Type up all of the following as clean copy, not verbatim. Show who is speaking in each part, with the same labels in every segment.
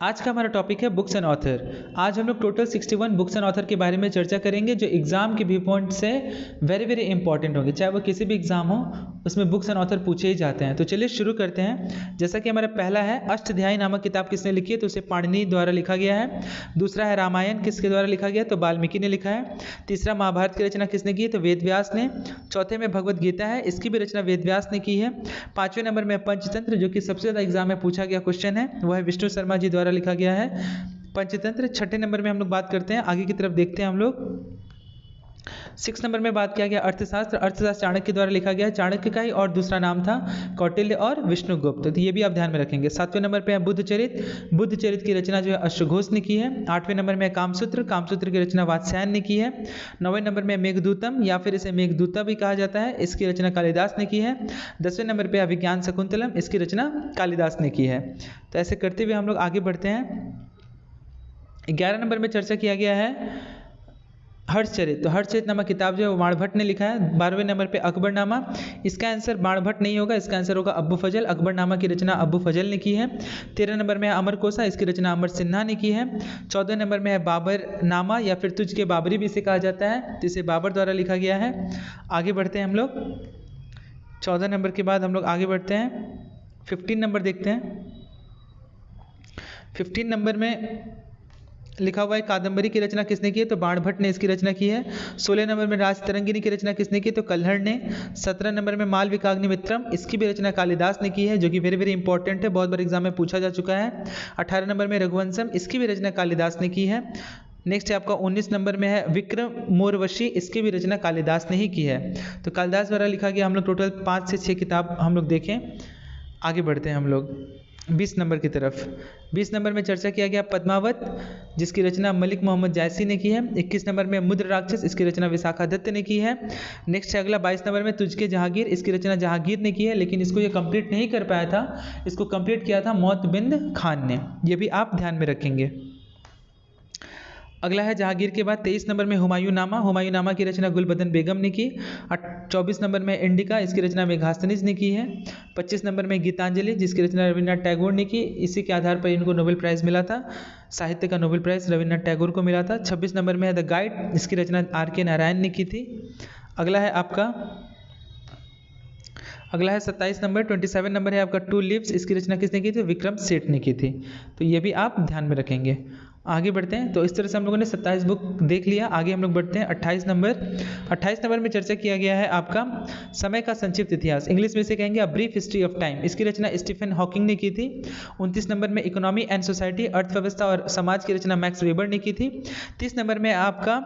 Speaker 1: आज का हमारा टॉपिक है बुक्स एंड ऑथर। आज हम लोग टोटल 61 बुक्स एंड ऑथर के बारे में चर्चा करेंगे जो एग्जाम के व्यू पॉइंट से वेरी वेरी इंपॉर्टेंट होंगे, चाहे वो किसी भी एग्जाम हो उसमें बुक्स एंड ऑथर पूछे ही जाते हैं। तो चलिए शुरू करते हैं। जैसा कि हमारा पहला है अष्टध्यायी नामक किताब किसने लिखी है, तो उसे पाणिनि द्वारा लिखा गया है। दूसरा है रामायण, किसके द्वारा लिखा गया है, तो वाल्मीकि ने लिखा है। तीसरा महाभारत की रचना किसने की है, तो वेद व्यास ने। चौथे में भगवद गीता है, इसकी भी रचना वेद व्यास ने की है। पांचवें नंबर में पंचतंत्र, जो कि सबसे ज़्यादा एग्जाम में पूछा गया क्वेश्चन है, वह है विष्णु शर्मा जी द्वारा लिखा गया है पंचतंत्र। छठे नंबर में हम लोग बात करते हैं, आगे की तरफ देखते हैं हम लोग। 6 नंबर में बात किया गया अर्थशास्त्र। अर्थशास्त्र चाणक्य द्वारा लिखा गया है। चाणक्य का ही और दूसरा नाम था कौटिल्य और विष्णुगुप्त, तो ये भी आप ध्यान में रखेंगे। 7वें नंबर पे है बुद्धचरित। बुद्धचरित की रचना जो है अश्वघोष ने की है। 8वें नंबर में कामसूत्र। कामसूत्र की रचना वात्स्यायन ने की है। 9वें नंबर में मेघदूतम या फिर इसे मेघदूता भी कहा जाता है, इसकी रचना कालिदास ने की है। 10वें नंबर पे अभिज्ञान शकुंतलम, इसकी रचना कालिदास ने की है। तो ऐसे करते हुए हम लोग आगे बढ़ते हैं। 11 नंबर में चर्चा किया गया है हर्षचरित। तो हर्षचरित नामक किताब जो है वो बाणभट्ट ने लिखा है। 12वें नंबर पे अकबरनामा, इसका आंसर बाणभट्ट नहीं होगा, इसका आंसर होगा अब्बू फजल। अकबरनामा की रचना अब्बू फजल ने की है। 13 नंबर में है अमरकोसा, इसकी रचना अमर सिन्हा ने की है। 14 नंबर में है बाबरनामा या फिर तुझ के बाबरी भी इसे कहा जाता है, तो इसे बाबर द्वारा लिखा गया है। आगे बढ़ते हैं हम लोग। 14 नंबर के बाद हम लोग आगे बढ़ते हैं, 15 नंबर देखते हैं। 15 नंबर में लिखा हुआ है कादंबरी की रचना किसने की है, तो बाणभट्ट ने इसकी रचना की है। 16 नंबर में राजतरंगिणी की रचना किसने की, तो कल्हड़ ने। 17 नंबर में मालविकाग्निमित्रम, इसकी भी रचना कालिदास ने की है, जो कि वेरी वेरी इंपॉर्टेंट है, बहुत बार एग्जाम में पूछा जा चुका है। 18 नंबर में रघुवंशम, इसकी भी रचना कालिदास ने की है। नेक्स्ट है आपका 19 नंबर में है विक्रम मोरवशी, इसकी भी रचना कालिदास ने ही की है। तो कालिदास द्वारा लिखा गया हम लोग टोटल 5 से 6 किताब हम लोग देखें। आगे बढ़ते हैं हम लोग 20 नंबर की तरफ। 20 नंबर में चर्चा किया गया पद्मावत, जिसकी रचना मलिक मोहम्मद जायसी ने की है। 21 नंबर में मुद्र राक्षस, इसकी रचना विशाखा दत्त ने की है। नेक्स्ट है अगला 22 नंबर में तुझके जहांगीर, इसकी रचना जहांगीर ने की है, लेकिन इसको ये कंप्लीट नहीं कर पाया था, इसको कंप्लीट किया था मौतबिंद खान ने, ये भी आप ध्यान में रखेंगे। अगला है जहांगीर के बाद 23 नंबर में हुमायूं नामा। हुमायूं नामा की रचना गुलबदन बेगम ने की। 24 नंबर में इंडिका, इसकी रचना मेघास्तनीज ने की है। 25 नंबर में गीतांजलि, जिसकी रचना रविन्द्रनाथ टैगोर ने की, इसी के आधार पर इनको नोबेल प्राइज़ मिला था, साहित्य का नोबेल प्राइज़ रविन्द्रनाथ टैगोर को मिला था। 26 नंबर में है द गाइड, इसकी रचना R.K. नारायण ने की थी। अगला है आपका 27 नंबर। 27 नंबर है आपका टू लिव्स, इसकी रचना किसने की थी, विक्रम सेठ ने की थी, तो ये भी आप ध्यान में रखेंगे। आगे बढ़ते हैं। तो इस तरह से हम लोगों ने 27 बुक देख लिया। आगे हम लोग बढ़ते हैं 28 नंबर। 28 नंबर में चर्चा किया गया है आपका समय का संक्षिप्त इतिहास, इंग्लिश में इसे कहेंगे a brief history of time, इसकी रचना स्टीफन हॉकिंग ने की थी। 29 नंबर में इकोनॉमी एंड सोसाइटी, अर्थव्यवस्था और समाज की रचना मैक्स वेबर ने की थी। 30 नंबर में आपका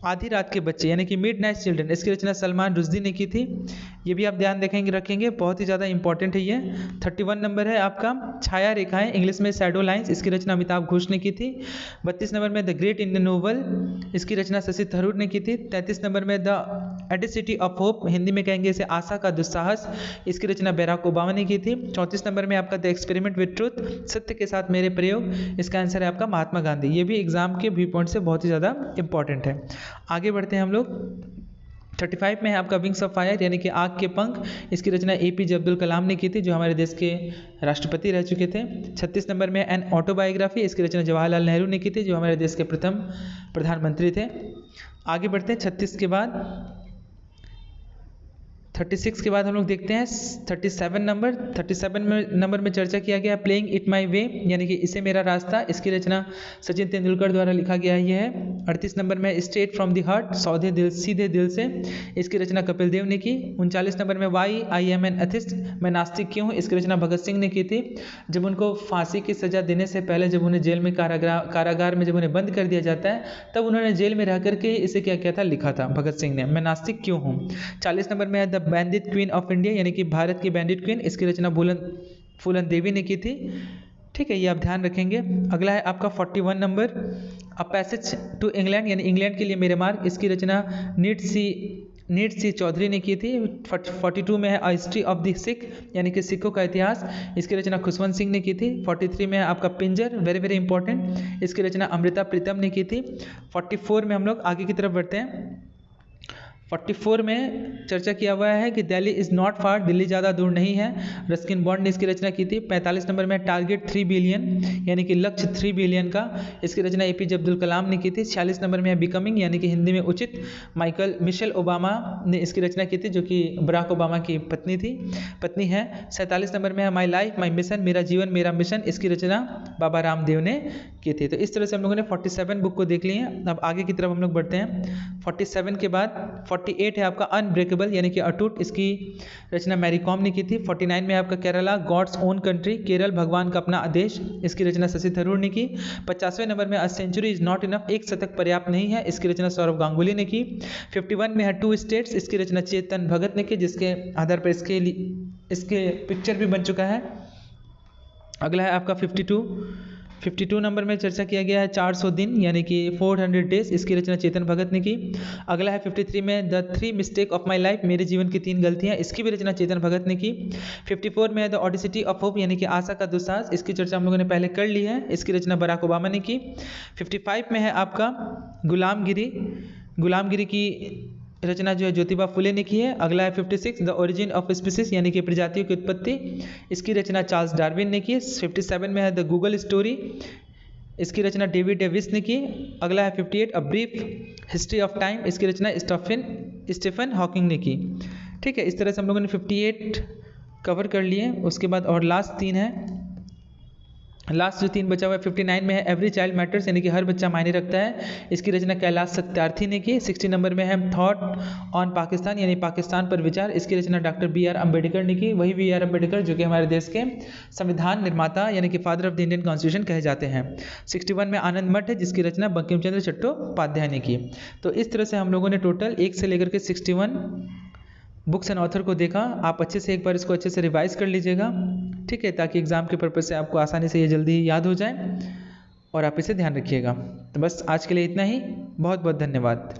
Speaker 1: आधी रात के बच्चे यानी कि मिड नाइट चिल्ड्रन, इसकी रचना सलमान रुश्दी ने की थी, ये भी आप ध्यान रखेंगे, बहुत ही ज़्यादा इंपॉर्टेंट है ये। 31 नंबर है आपका छाया रेखाएं, इंग्लिश में शैडो लाइंस, इसकी रचना अमिताभ घोष ने की थी। 32 नंबर में द ग्रेट इंडियन नोवेल, इसकी रचना शशि थरूर ने की थी। 33 नंबर में द एडिसिटी ऑफ होप, हिंदी में कहेंगे इसे आशा का दुस्साहस, इसकी रचना बैराक ओबामा ने की थी। 34 नंबर में आपका द एक्सपेरिमेंट विद ट्रूथ, सत्य के साथ मेरे प्रयोग, इसका आंसर है आपका महात्मा गांधी, ये भी एग्जाम के व्यू पॉइंट से बहुत ही ज़्यादा इंपॉर्टेंट है। आगे बढ़ते हैं हम लोग। 35 में है आपका विंग्स ऑफ फायर यानी कि आग के पंख, इसकी रचना APJ अब्दुल कलाम ने की थी, जो हमारे देश के राष्ट्रपति रह चुके थे। 36 नंबर में एन ऑटोबायोग्राफी, इसकी रचना जवाहरलाल नेहरू ने की थी, जो हमारे देश के प्रथम प्रधानमंत्री थे। आगे बढ़ते हैं 36 के बाद 36 के बाद हम लोग देखते हैं 37 नंबर। 37 नंबर में चर्चा किया गया प्लेइंग इट माई वे यानी कि इसे मेरा रास्ता, इसकी रचना सचिन तेंदुलकर द्वारा लिखा गया ये है। 38 नंबर में स्ट्रेट फ्रॉम द हार्ट, सीधे दिल से, इसकी रचना कपिल देव ने की। 39 नंबर में why I am an atheist, मैं नास्तिक क्यों हूँ, इसकी रचना भगत सिंह ने की थी। जब उनको फांसी की सजा देने से पहले जब उन्हें जेल में कारागार में जब उन्हें बंद कर दिया जाता है, तब उन्होंने जेल में रह करके इसे क्या किया था, लिखा था भगत सिंह ने, मैं नास्तिक क्यों हूँ। 40 नंबर में है the bandit queen of India यानी कि भारत की बैंडिट क्वीन, इसकी रचना फूलन देवी ने की थी। ठीक है, ये आप ध्यान रखेंगे। अगला है आपका 41 number a passage to England यानी इंग्लैंड के लिए मेरे मार्ग, इसकी रचना नीट सी चौधरी ने की थी। 42 में है a history of the Sikh यानी कि सिखों का इतिहास, इसकी रचना खुशवंत सिंह ने की थी। 43 में है आपका पिंजर, वेरी वेरी इंपॉर्टेंट, इसकी रचना अमृता प्रीतम ने की थी। 44 में हम लोग आगे की तरफ बढ़ते हैं। 44 में चर्चा किया हुआ है कि Delhi is not far, Delhi ज़्यादा दूर नहीं है, रस्किन बॉन्ड ने इसकी रचना की थी। 45 नंबर में टारगेट 3 बिलियन यानी कि लक्ष्य 3 बिलियन का, इसकी रचना एपीजे अब्दुल कलाम ने की थी। 46 नंबर में है बिकमिंग यानी कि हिंदी में उचित, मिशेल ओबामा ने इसकी रचना की थी जो कि बराक ओबामा की पत्नी है। 47 नंबर में है माई लाइफ माई मिशन, मेरा जीवन मेरा मिशन, इसकी रचना बाबा रामदेव ने की थी। तो इस तरह से हम लोगों ने 47 बुक को देख लिए हैं। अब आगे की तरफ हम लोग बढ़ते हैं। 47 के बाद 48 है आपका अनब्रेकेबल यानी कि अटूट, इसकी रचना मैरी कॉम ने की थी। 49 में आपका Kerala God's own country, Kerala भगवान का अपना आदेश, इसकी रचना शशि थरूर ने की। 50वें नंबर में a century is not enough, एक शतक पर्याप्त नहीं है, इसकी रचना सौरभ गांगुली ने की। 51 में है टू स्टेट्स, इसकी रचना चेतन भगत ने की, जिसके आधार पर इसके पिक्चर भी बन चुका है। अगला है आपका 52 नंबर में चर्चा किया गया है 400 दिन यानी कि 400 डेज, इसकी रचना चेतन भगत ने की। अगला है 53 में the 3 mistake of my life, मेरे जीवन की 3 गलतियां, इसकी भी रचना चेतन भगत ने की। 54 में है द ऑडिसिटी ऑफ होप यानी कि आशा का दुस्साहस, इसकी चर्चा हम लोगों ने पहले कर ली है, इसकी रचना बराक ओबामा ने की। 55 में है आपका गुलामगिरी की रचना जो है ज्योतिबा फुले ने की है। अगला है 56 द ओरिजिन ऑफ स्पीसीज यानी कि प्रजातियों की उत्पत्ति, इसकी रचना चार्ल्स डार्विन ने की। 57 में है द गूगल स्टोरी, इसकी रचना डेविड डेविस ने की। अगला है 58 a brief history of time, इसकी रचना स्टीफन हॉकिंग ने की। ठीक है, इस तरह से हम लोगों ने 58 कवर कर लिए। उसके बाद और लास्ट जो 3 बचा हुआ है 59 में है एवरी चाइल्ड मैटर्स यानी कि हर बच्चा मायने रखता है, इसकी रचना कैलाश सत्यार्थी ने की। 60 नंबर में है थॉट ऑन पाकिस्तान यानी पाकिस्तान पर विचार, इसकी रचना डॉक्टर बी.आर. अम्बेडकर ने की। वही बी.आर. अम्बेडकर जो कि हमारे देश के संविधान निर्माता यानी कि father of the Indian constitution कहे जाते हैं। 61 में आनंद मठ है, जिसकी रचना बंकिम चंद्र चट्टोपाध्याय ने की। तो इस तरह से हम लोगों ने टोटल 1 से लेकर के 61 बुक्स एंड ऑथर को देखा। आप अच्छे से एक बार इसको अच्छे से रिवाइज कर लीजिएगा, ठीक है, ताकि एग्जाम के पर्पज़ से आपको आसानी से ये जल्दी याद हो जाए और आप इसे ध्यान रखिएगा। तो बस आज के लिए इतना ही, बहुत बहुत धन्यवाद।